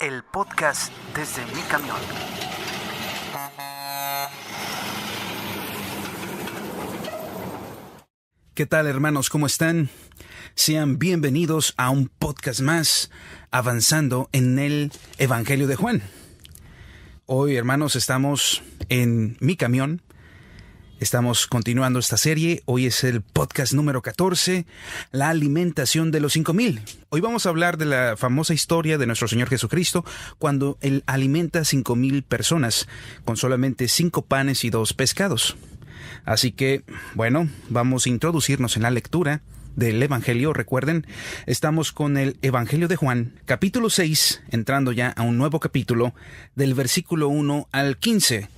el podcast desde mi camión. ¿Qué tal, hermanos? ¿Cómo están? Sean bienvenidos a un podcast más, avanzando en el Evangelio de Juan. Hoy, hermanos, estamos en mi camión. Estamos continuando esta serie. Hoy es el podcast número 14, la alimentación de los 5,000. Hoy vamos a hablar de la famosa historia de nuestro Señor Jesucristo cuando Él alimenta 5,000 personas con solamente 5 panes y 2 pescados. Así que, bueno, vamos a introducirnos en la lectura del Evangelio. Recuerden, estamos con el Evangelio de Juan, capítulo 6, entrando ya a un nuevo capítulo, del versículo 1 al 15.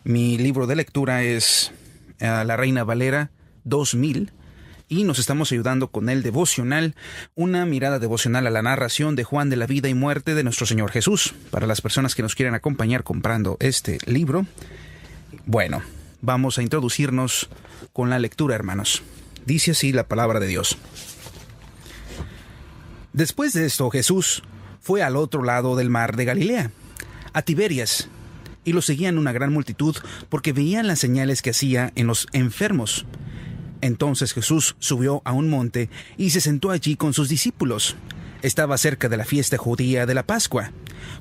Mi libro de lectura es La Reina Valera 2000 y nos estamos ayudando con el devocional, una mirada devocional a la narración de Juan de la vida y muerte de nuestro Señor Jesús. Para las personas que nos quieren acompañar comprando este libro, bueno, vamos a introducirnos con la lectura, hermanos. Dice así la palabra de Dios. Después de esto, Jesús fue al otro lado del mar de Galilea, a Tiberias, y lo seguían una gran multitud porque veían las señales que hacía en los enfermos. Entonces Jesús subió a un monte y se sentó allí con sus discípulos. Estaba cerca de la fiesta judía de la Pascua.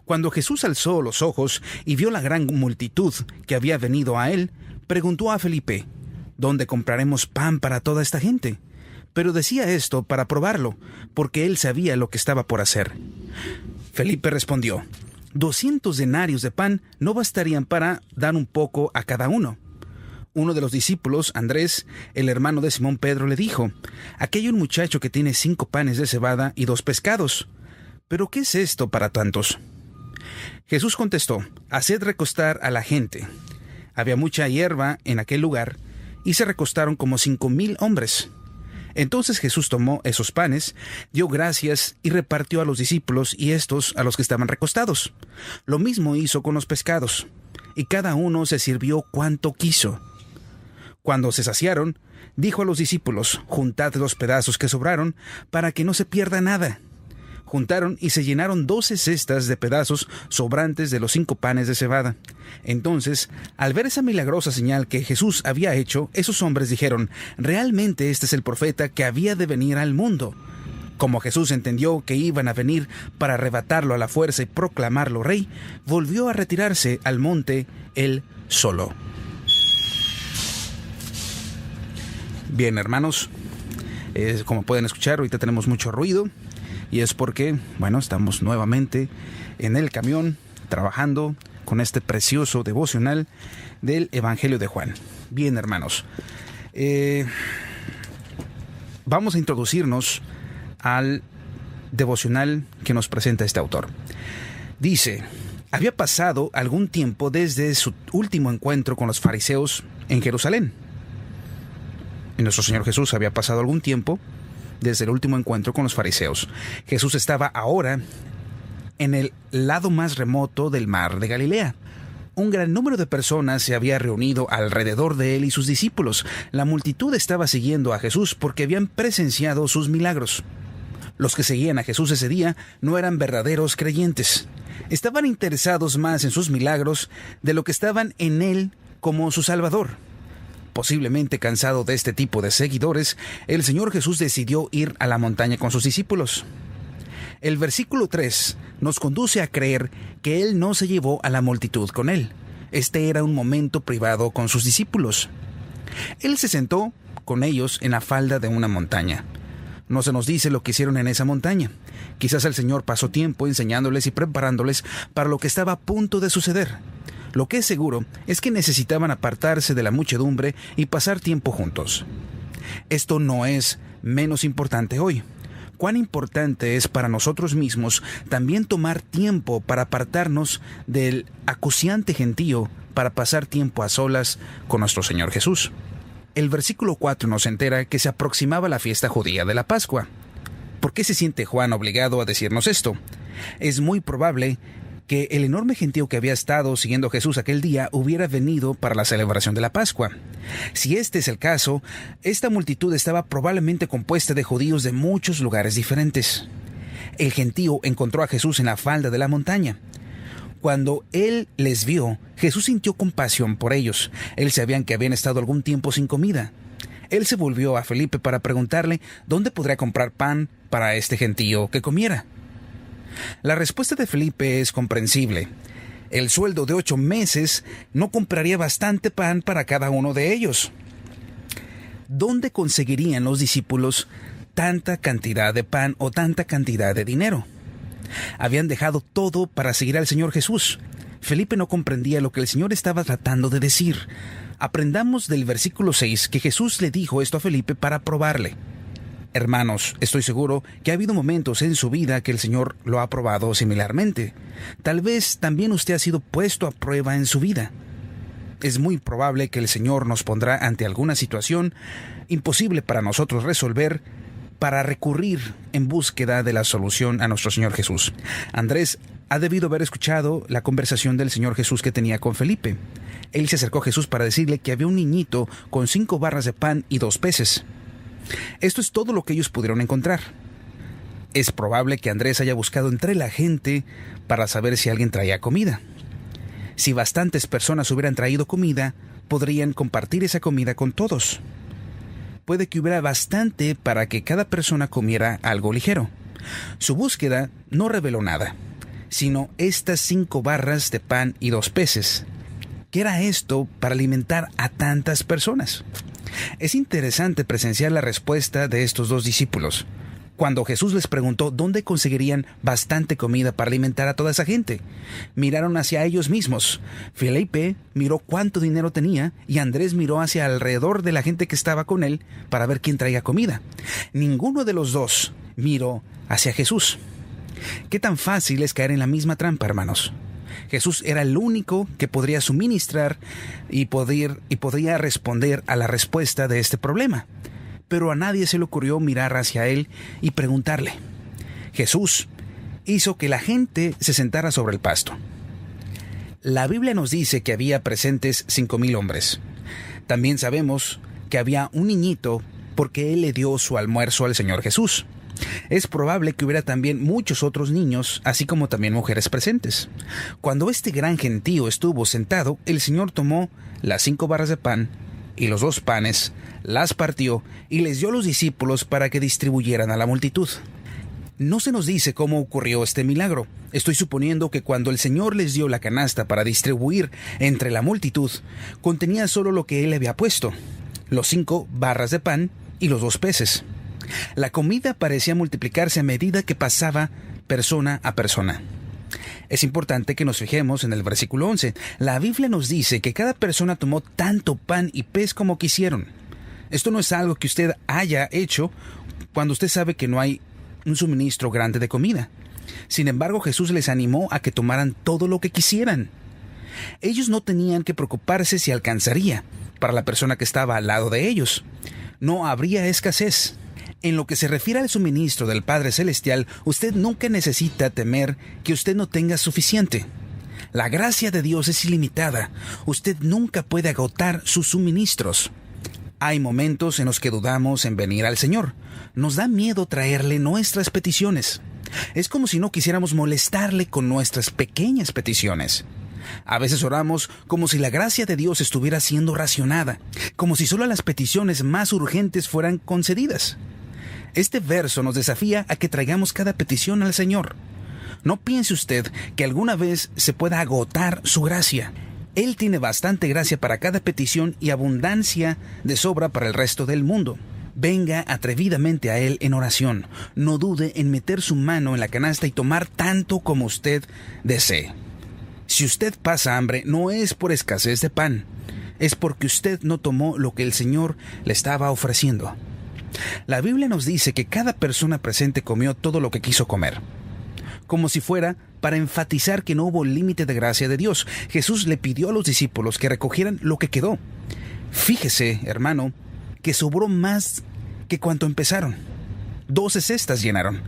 Cuando Jesús alzó los ojos y vio la gran multitud que había venido a él, preguntó a Felipe: ¿Dónde compraremos pan para toda esta gente? Pero decía esto para probarlo, porque él sabía lo que estaba por hacer. Felipe respondió: 200 denarios de pan no bastarían para dar un poco a cada uno. Uno de los discípulos, Andrés, el hermano de Simón Pedro, le dijo: Aquí hay un muchacho que tiene 5 panes de cebada y 2 pescados. ¿Pero qué es esto para tantos? Jesús contestó: Haced recostar a la gente. Había mucha hierba en aquel lugar, y se recostaron como 5,000 hombres. Entonces Jesús tomó esos panes, dio gracias y repartió a los discípulos y estos a los que estaban recostados. Lo mismo hizo con los pescados, y cada uno se sirvió cuanto quiso. Cuando se saciaron, dijo a los discípulos: Juntad los pedazos que sobraron, para que no se pierda nada. Juntaron y se llenaron 12 cestas de pedazos sobrantes de los 5 panes de cebada. Entonces, al ver esa milagrosa señal que Jesús había hecho, esos hombres dijeron: realmente este es el profeta que había de venir al mundo. Como Jesús entendió que iban a venir para arrebatarlo a la fuerza y proclamarlo rey, volvió a retirarse al monte él solo. Bien, hermanos, como pueden escuchar, ahorita tenemos mucho ruido. Y es porque, bueno, estamos nuevamente en el camión trabajando con este precioso devocional del Evangelio de Juan. Bien, hermanos, vamos a introducirnos al devocional que nos presenta este autor. Dice: había pasado algún tiempo desde su último encuentro con los fariseos en Jerusalén. Y nuestro Señor Jesús había pasado algún tiempo desde el último encuentro con los fariseos. Jesús estaba ahora en el lado más remoto del mar de Galilea. Un gran número de personas se había reunido alrededor de él y sus discípulos. La multitud estaba siguiendo a Jesús porque habían presenciado sus milagros. Los que seguían a Jesús ese día no eran verdaderos creyentes. Estaban interesados más en sus milagros de lo que estaban en él como su Salvador. Posiblemente cansado de este tipo de seguidores, el Señor Jesús decidió ir a la montaña con sus discípulos. El versículo 3 nos conduce a creer que Él no se llevó a la multitud con Él. Este era un momento privado con sus discípulos. Él se sentó con ellos en la falda de una montaña. No se nos dice lo que hicieron en esa montaña. Quizás el Señor pasó tiempo enseñándoles y preparándoles para lo que estaba a punto de suceder. Lo que es seguro es que necesitaban apartarse de la muchedumbre y pasar tiempo juntos. Esto no es menos importante hoy. Cuán importante es para nosotros mismos también tomar tiempo para apartarnos del acuciante gentío para pasar tiempo a solas con nuestro Señor Jesús. El versículo 4 nos entera que se aproximaba la fiesta judía de la Pascua. ¿Por qué se siente Juan obligado a decirnos esto? Es muy probable que el enorme gentío que había estado siguiendo a Jesús aquel día hubiera venido para la celebración de la Pascua. Si este es el caso, esta multitud estaba probablemente compuesta de judíos de muchos lugares diferentes. El gentío encontró a Jesús en la falda de la montaña. Cuando él les vio, Jesús sintió compasión por ellos. Él sabía que habían estado algún tiempo sin comida. Él se volvió a Felipe para preguntarle dónde podría comprar pan para este gentío que comiera. La respuesta de Felipe es comprensible. El sueldo de 8 meses no compraría bastante pan para cada uno de ellos. ¿Dónde conseguirían los discípulos tanta cantidad de pan o tanta cantidad de dinero? Habían dejado todo para seguir al Señor Jesús. Felipe no comprendía lo que el Señor estaba tratando de decir. Aprendamos del versículo 6 que Jesús le dijo esto a Felipe para probarle. Hermanos, estoy seguro que ha habido momentos en su vida que el Señor lo ha probado similarmente. Tal vez también usted ha sido puesto a prueba en su vida. Es muy probable que el Señor nos pondrá ante alguna situación imposible para nosotros resolver, para recurrir en búsqueda de la solución a nuestro Señor Jesús. Andrés ha debido haber escuchado la conversación del Señor Jesús que tenía con Felipe. Él se acercó a Jesús para decirle que había un niñito con 5 barras de pan y 2 peces. Esto es todo lo que ellos pudieron encontrar. Es probable que Andrés haya buscado entre la gente para saber si alguien traía comida. Si bastantes personas hubieran traído comida, podrían compartir esa comida con todos. Puede que hubiera bastante para que cada persona comiera algo ligero. Su búsqueda no reveló nada, sino estas 5 barras de pan y 2 peces. ¿Qué era esto para alimentar a tantas personas? Es interesante presenciar la respuesta de estos 2 discípulos. Cuando Jesús les preguntó dónde conseguirían bastante comida para alimentar a toda esa gente, miraron hacia ellos mismos. Felipe miró cuánto dinero tenía y Andrés miró hacia alrededor de la gente que estaba con él para ver quién traía comida. Ninguno de los 2 miró hacia Jesús. ¿Qué tan fácil es caer en la misma trampa, hermanos? Jesús era el único que podría suministrar y podría responder a la respuesta de este problema. Pero a nadie se le ocurrió mirar hacia él y preguntarle. Jesús hizo que la gente se sentara sobre el pasto. La Biblia nos dice que había presentes 5,000 hombres. También sabemos que había un niñito porque él le dio su almuerzo al Señor Jesús. Es probable que hubiera también muchos otros niños, así como también mujeres presentes. Cuando este gran gentío estuvo sentado, el Señor tomó las 5 barras de pan y los 2 panes, las partió y les dio a los discípulos para que distribuyeran a la multitud. No se nos dice cómo ocurrió este milagro. Estoy suponiendo que cuando el Señor les dio la canasta para distribuir entre la multitud, contenía solo lo que Él había puesto, los 5 barras de pan y los 2 peces. La comida parecía multiplicarse a medida que pasaba persona a persona. Es importante que nos fijemos en el versículo 11. La Biblia nos dice que cada persona tomó tanto pan y pez como quisieron. Esto no es algo que usted haya hecho cuando usted sabe que no hay un suministro grande de comida. Sin embargo, Jesús les animó a que tomaran todo lo que quisieran. Ellos no tenían que preocuparse si alcanzaría para la persona que estaba al lado de ellos. No habría escasez. En lo que se refiere al suministro del Padre Celestial, usted nunca necesita temer que usted no tenga suficiente. La gracia de Dios es ilimitada. Usted nunca puede agotar sus suministros. Hay momentos en los que dudamos en venir al Señor. Nos da miedo traerle nuestras peticiones. Es como si no quisiéramos molestarle con nuestras pequeñas peticiones. A veces oramos como si la gracia de Dios estuviera siendo racionada, como si solo las peticiones más urgentes fueran concedidas. Este verso nos desafía a que traigamos cada petición al Señor. No piense usted que alguna vez se pueda agotar su gracia. Él tiene bastante gracia para cada petición y abundancia de sobra para el resto del mundo. Venga atrevidamente a Él en oración. No dude en meter su mano en la canasta y tomar tanto como usted desee. Si usted pasa hambre, no es por escasez de pan. Es porque usted no tomó lo que el Señor le estaba ofreciendo. La Biblia nos dice que cada persona presente comió todo lo que quiso comer, como si fuera para enfatizar que no hubo límite de gracia de Dios. Jesús le pidió a los discípulos que recogieran lo que quedó. Fíjese, hermano, que sobró más que cuanto empezaron. 12 cestas llenaron.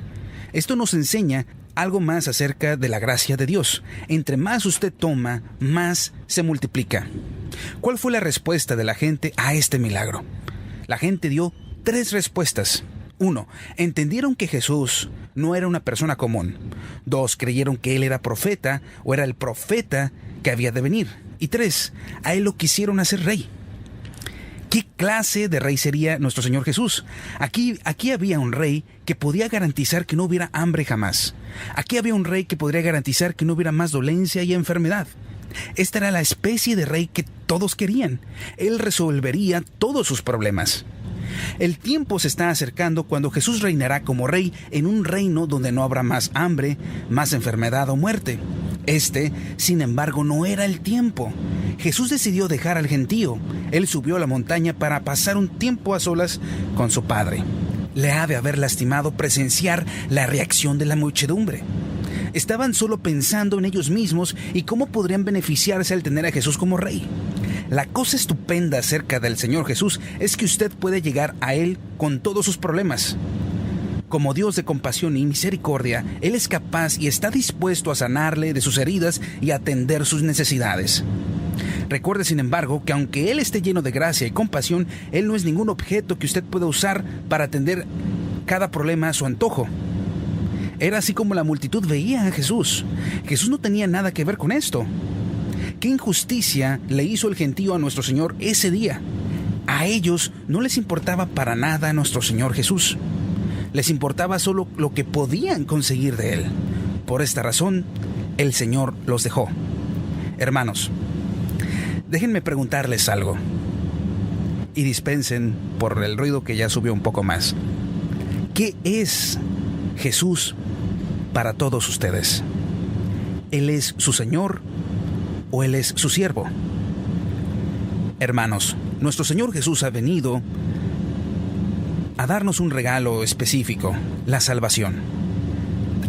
Esto nos enseña algo más acerca de la gracia de Dios. Entre más usted toma, más se multiplica. ¿Cuál fue la respuesta de la gente a este milagro? La gente dio 3 respuestas. 1. Entendieron que Jesús no era una persona común. 2. Creyeron que él era profeta o era el profeta que había de venir. Y 3. A él lo quisieron hacer rey. ¿Qué clase de rey sería nuestro Señor Jesús? Aquí había un rey que podía garantizar que no hubiera hambre jamás. Aquí había un rey que podría garantizar que no hubiera más dolencia y enfermedad. Esta era la especie de rey que todos querían. Él resolvería todos sus problemas. El tiempo se está acercando cuando Jesús reinará como rey en un reino donde no habrá más hambre, más enfermedad o muerte. Sin embargo, no era el tiempo. Jesús decidió dejar al gentío. Él subió a la montaña para pasar un tiempo a solas con su Padre. Le ha de haber lastimado presenciar la reacción de la muchedumbre. Estaban solo pensando en ellos mismos y cómo podrían beneficiarse al tener a Jesús como rey. La cosa estupenda acerca del Señor Jesús es que usted puede llegar a Él con todos sus problemas. Como Dios de compasión y misericordia, Él es capaz y está dispuesto a sanarle de sus heridas y atender sus necesidades. Recuerde, sin embargo, que aunque Él esté lleno de gracia y compasión, Él no es ningún objeto que usted pueda usar para atender cada problema a su antojo. Era así como la multitud veía a Jesús. Jesús no tenía nada que ver con esto. ¿Qué injusticia le hizo el gentío a nuestro Señor ese día? A ellos no les importaba para nada a nuestro Señor Jesús. Les importaba solo lo que podían conseguir de Él. Por esta razón, el Señor los dejó. Hermanos, déjenme preguntarles algo. Y dispensen por el ruido que ya subió un poco más. ¿Qué es Jesús para todos ustedes? ¿Él es su Señor o Él es su siervo? Hermanos, nuestro Señor Jesús ha venido a darnos un regalo específico, la salvación.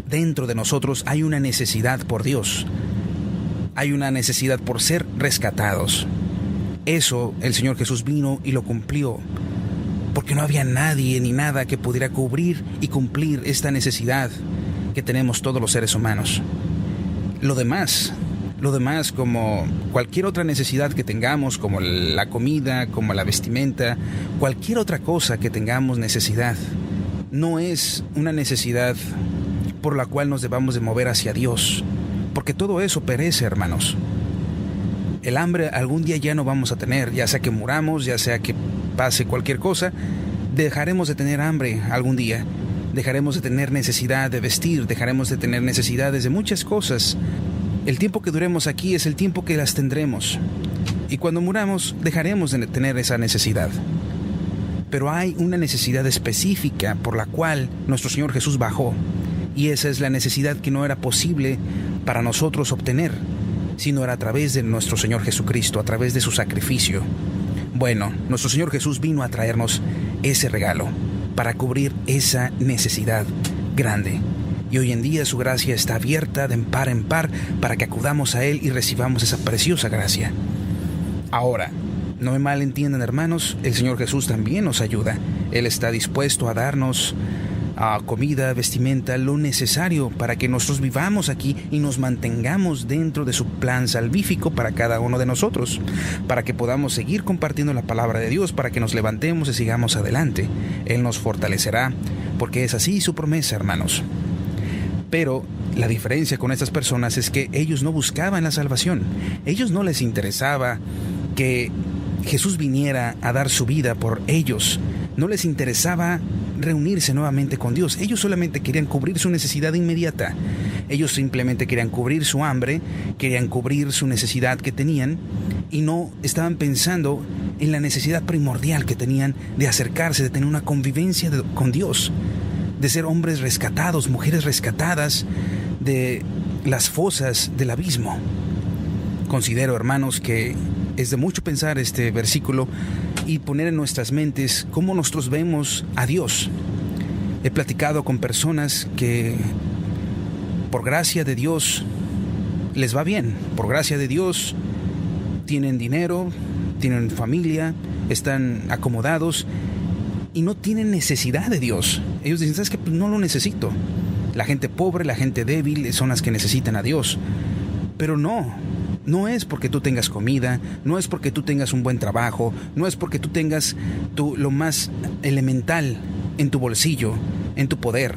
Dentro de nosotros hay una necesidad por Dios. Hay una necesidad por ser rescatados. Eso el Señor Jesús vino y lo cumplió, porque no había nadie ni nada que pudiera cubrir y cumplir esta necesidad que tenemos todos los seres humanos. Lo demás, como cualquier otra necesidad que tengamos, como la comida, como la vestimenta, cualquier otra cosa que tengamos necesidad, no es una necesidad por la cual nos debamos de mover hacia Dios, porque todo eso perece, hermanos. El hambre algún día ya no vamos a tener, ya sea que muramos, ya sea que pase cualquier cosa, dejaremos de tener hambre algún día. Dejaremos de tener necesidad de vestir, dejaremos de tener necesidades de muchas cosas. El tiempo que duremos aquí es el tiempo que las tendremos. Y cuando muramos, dejaremos de tener esa necesidad. Pero hay una necesidad específica por la cual nuestro Señor Jesús bajó. Y esa es la necesidad que no era posible para nosotros obtener, sino era a través de nuestro Señor Jesucristo, a través de su sacrificio. Bueno, nuestro Señor Jesús vino a traernos ese regalo para cubrir esa necesidad grande. Y hoy en día su gracia está abierta de par en par para que acudamos a Él y recibamos esa preciosa gracia. Ahora, no me malentiendan, hermanos, el Señor Jesús también nos ayuda. Él está dispuesto a darnos comida, vestimenta, lo necesario para que nosotros vivamos aquí y nos mantengamos dentro de su plan salvífico para cada uno de nosotros, para que podamos seguir compartiendo la palabra de Dios, para que nos levantemos y sigamos adelante. Él nos fortalecerá, porque es así su promesa, hermanos. Pero la diferencia con estas personas es que ellos no buscaban la salvación. Ellos no les interesaba que Jesús viniera a dar su vida por ellos. No les interesaba reunirse nuevamente con Dios. Ellos solamente querían cubrir su necesidad inmediata. Ellos simplemente querían cubrir su hambre, querían cubrir su necesidad que tenían y no estaban pensando en la necesidad primordial que tenían de acercarse, de tener una convivencia con Dios, de ser hombres rescatados, mujeres rescatadas de las fosas del abismo. Considero, hermanos, que es de mucho pensar este versículo y poner en nuestras mentes cómo nosotros vemos a Dios. He platicado con personas que por gracia de Dios les va bien, por gracia de Dios tienen dinero, tienen familia, están acomodados y no tienen necesidad de Dios. Ellos dicen, ¿sabes qué? Pues no lo necesito. La gente pobre, la gente débil son las que necesitan a Dios. Pero no es porque tú tengas comida, no es porque tú tengas un buen trabajo, no es porque tú tengas lo más elemental en tu bolsillo, en tu poder.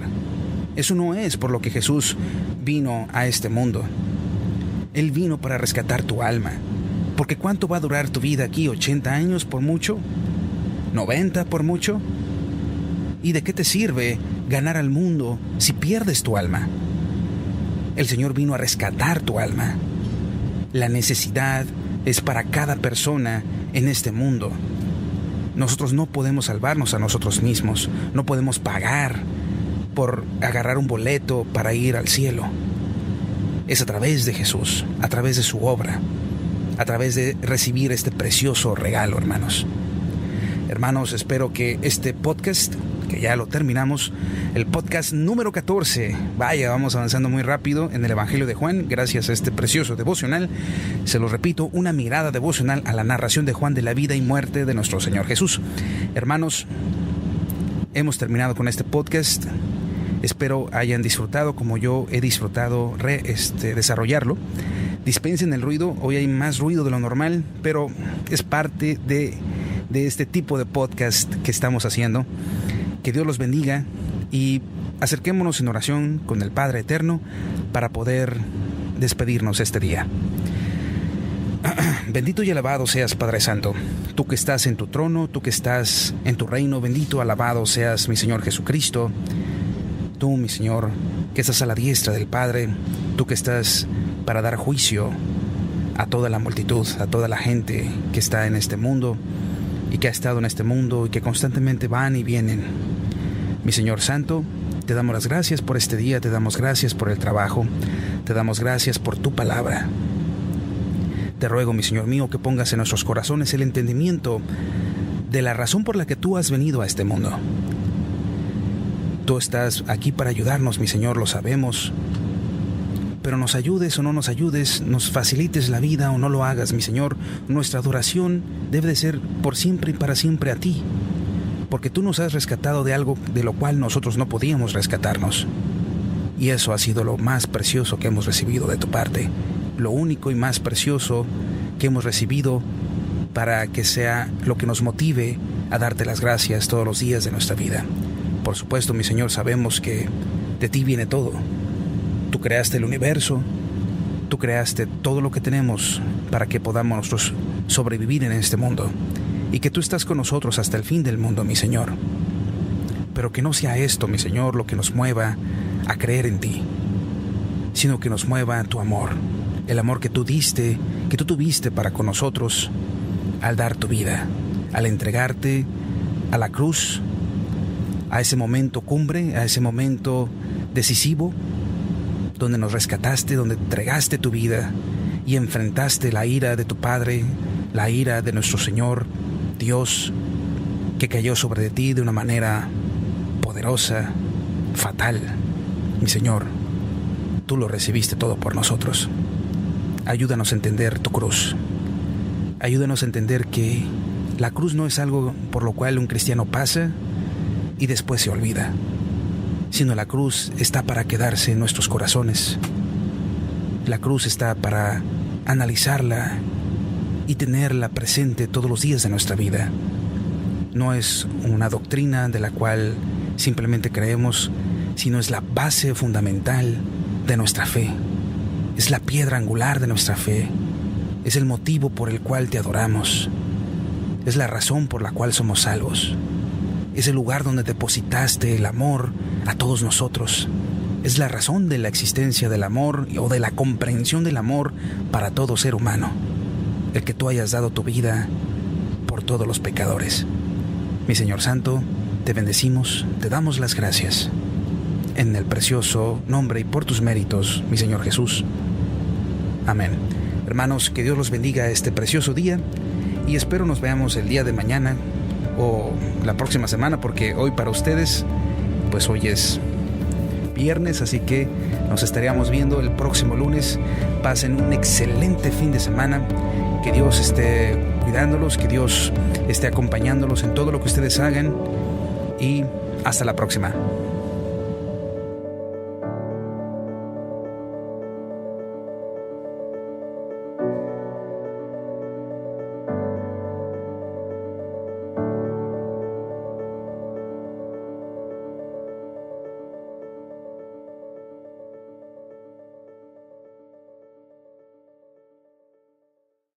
Eso no es por lo que Jesús vino a este mundo. Él vino para rescatar tu alma. Porque ¿cuánto va a durar tu vida aquí? ¿80 años por mucho? ¿90 por mucho? ¿Y de qué te sirve ganar al mundo si pierdes tu alma? El Señor vino a rescatar tu alma. La necesidad es para cada persona en este mundo. Nosotros no podemos salvarnos a nosotros mismos. No podemos pagar por agarrar un boleto para ir al cielo. Es a través de Jesús, a través de su obra, a través de recibir este precioso regalo, hermanos. Hermanos, espero que este podcast, que ya lo terminamos, el podcast número 14, vaya, vamos avanzando muy rápido en el Evangelio de Juan, gracias a este precioso devocional. Se lo repito, una mirada devocional a la narración de Juan de la vida y muerte de nuestro Señor Jesús. Hermanos, hemos terminado con este podcast. Espero hayan disfrutado como yo he disfrutado desarrollarlo. Dispensen el ruido, hoy hay más ruido de lo normal, pero es parte de este tipo de podcast que estamos haciendo. Que Dios los bendiga y acerquémonos en oración con el Padre Eterno para poder despedirnos este día. Bendito y alabado seas, Padre Santo, tú que estás en tu trono, tú que estás en tu reino, bendito, alabado seas, mi Señor Jesucristo. Tú, mi Señor, que estás a la diestra del Padre, tú que estás para dar juicio a toda la multitud, a toda la gente que está en este mundo y que ha estado en este mundo y que constantemente van y vienen. Mi Señor Santo, te damos las gracias por este día, te damos gracias por el trabajo, te damos gracias por tu palabra. Te ruego, mi Señor mío, que pongas en nuestros corazones el entendimiento de la razón por la que tú has venido a este mundo. Tú estás aquí para ayudarnos, mi Señor, lo sabemos. Pero nos ayudes o no nos ayudes, nos facilites la vida o no lo hagas, mi Señor, nuestra adoración debe de ser por siempre y para siempre a ti. Porque tú nos has rescatado de algo de lo cual nosotros no podíamos rescatarnos. Y eso ha sido lo más precioso que hemos recibido de tu parte. Lo único y más precioso que hemos recibido para que sea lo que nos motive a darte las gracias todos los días de nuestra vida. Por supuesto, mi Señor, sabemos que de ti viene todo. Tú creaste el universo, tú creaste todo lo que tenemos para que podamos nosotros sobrevivir en este mundo. Y que tú estás con nosotros hasta el fin del mundo, mi Señor. Pero que no sea esto, mi Señor, lo que nos mueva a creer en ti, sino que nos mueva tu amor. El amor que tú diste, que tú tuviste para con nosotros al dar tu vida, al entregarte a la cruz, a ese momento cumbre, a ese momento decisivo, donde nos rescataste, donde entregaste tu vida y enfrentaste la ira de tu Padre, la ira de nuestro Señor Dios, que cayó sobre de ti de una manera poderosa, fatal. Mi Señor, tú lo recibiste todo por nosotros. Ayúdanos a entender tu cruz. Ayúdanos a entender que la cruz no es algo por lo cual un cristiano pasa y después se olvida, sino la cruz está para quedarse en nuestros corazones. La cruz está para analizarla y tenerla presente todos los días de nuestra vida. No es una doctrina de la cual simplemente creemos, sino es la base fundamental de nuestra fe. Es la piedra angular de nuestra fe. Es el motivo por el cual te adoramos. Es la razón por la cual somos salvos. Es el lugar donde depositaste el amor a todos nosotros. Es la razón de la existencia del amor o de la comprensión del amor para todo ser humano. El que tú hayas dado tu vida por todos los pecadores. Mi Señor Santo, te bendecimos, te damos las gracias. En el precioso nombre y por tus méritos, mi Señor Jesús. Amén. Hermanos, que Dios los bendiga este precioso día y espero nos veamos el día de mañana o la próxima semana, porque hoy para ustedes, pues hoy es viernes, así que nos estaríamos viendo el próximo lunes. Pasen un excelente fin de semana. Que Dios esté cuidándolos, que Dios esté acompañándolos en todo lo que ustedes hagan y hasta la próxima.